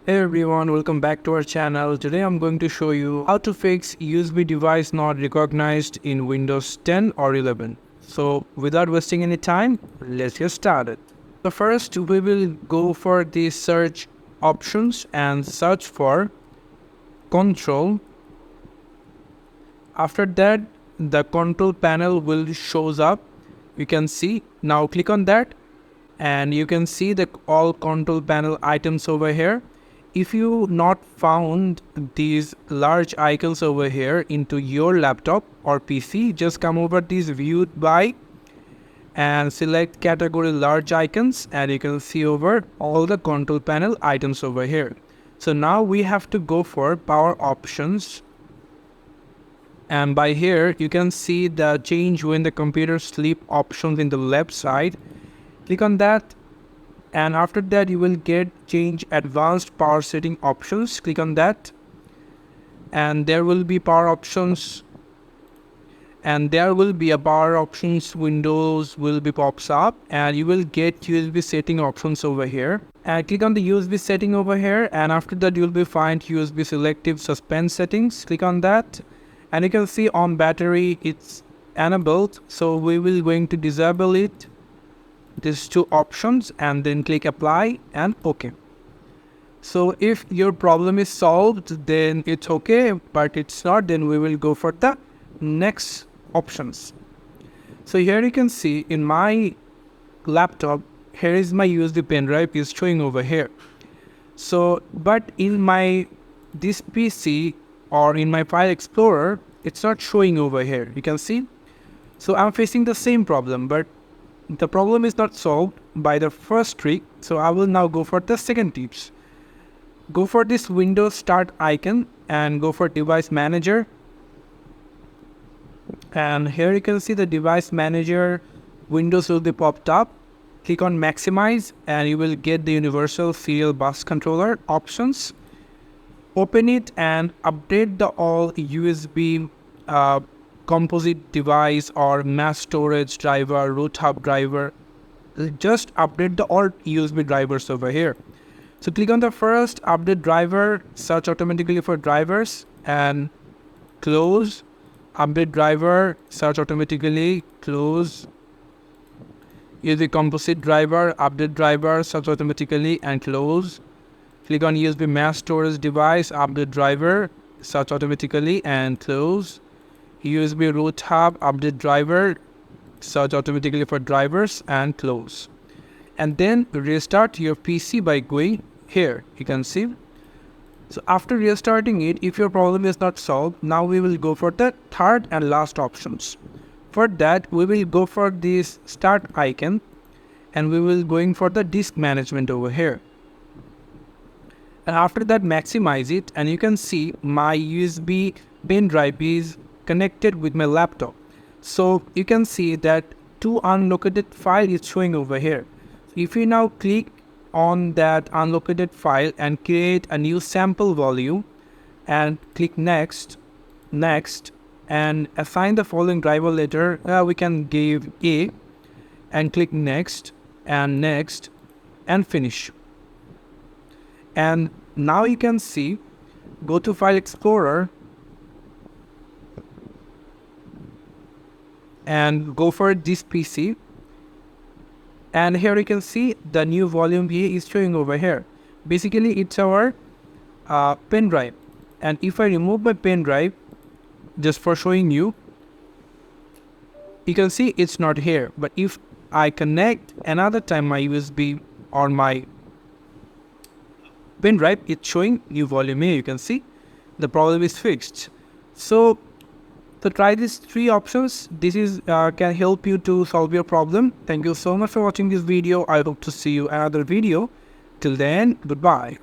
Hey everyone, welcome back to our channel. Today I'm going to show you how to fix USB device not recognized in Windows 10 or 11. So without wasting any time, let's get started. So first we will go for the search options and search for control. After that, the control panel will shows up. You can see, now click on that and you can see the all control panel items over here. If you not found these large icons over here into your laptop or PC, just come over this viewed by and select category large icons and you can see over all the control panel items over here. So now we have to go for power options, and by here you can see the change when the computer sleep options in the left side. Click on that, and after that you will get change advanced power setting options. Click on that and there will be power options, and there will be a power options windows will be pops up and you will get USB setting options over here. And click on the USB setting over here, and after that you will be find USB selective suspend settings. Click on that and you can see on battery it's enabled, so we will going to disable it, these two options, and then click apply and OK. So if your problem is solved, then it's okay, but it's not, then we will go for the next options. So here you can see in my laptop, here is my USB pen drive is showing over here. So but in my this PC or in my file explorer, it's not showing over here, you can see. So I'm facing the same problem, but the problem is not solved by the first trick. So I will now go for the second tips. Go for this Windows Start icon and go for Device Manager. And here you can see the Device Manager windows will be popped up. Click on Maximize and you will get the Universal Serial Bus Controller options. Open it and update the all USB composite device or mass storage driver, root hub driver. Just update the all USB drivers over here. So click on the first update driver, search automatically for drivers and close. Update driver, search automatically, close. USB composite driver, update driver, search automatically and close. Click on USB mass storage device, update driver, search automatically and close. USB root hub, update driver, search automatically for drivers and close. And then restart your PC by going here, you can see. So after restarting it, if your problem is not solved, now we will go for the third and last options. For that, we will go for this start icon and we will going for the disk management over here. And after that, maximize it and you can see my USB pen drive is connected with my laptop. So you can see that two unlocated file is showing over here. If you now click on that unlocated file and create a new sample volume and click next and assign the following driver letter, we can give A and click next and finish. And now you can see, go to File Explorer and go for this PC, and here you can see the new volume here is showing over here. Basically it's our pen drive, and if I remove my pen drive just for showing you, you can see it's not here. But if I connect another time my USB or my pen drive, it's showing new volume here, you can see the problem is fixed. So try these three options. This is can help you to solve your problem. Thank you so much for watching this video. I hope to see you another video. Till then, goodbye.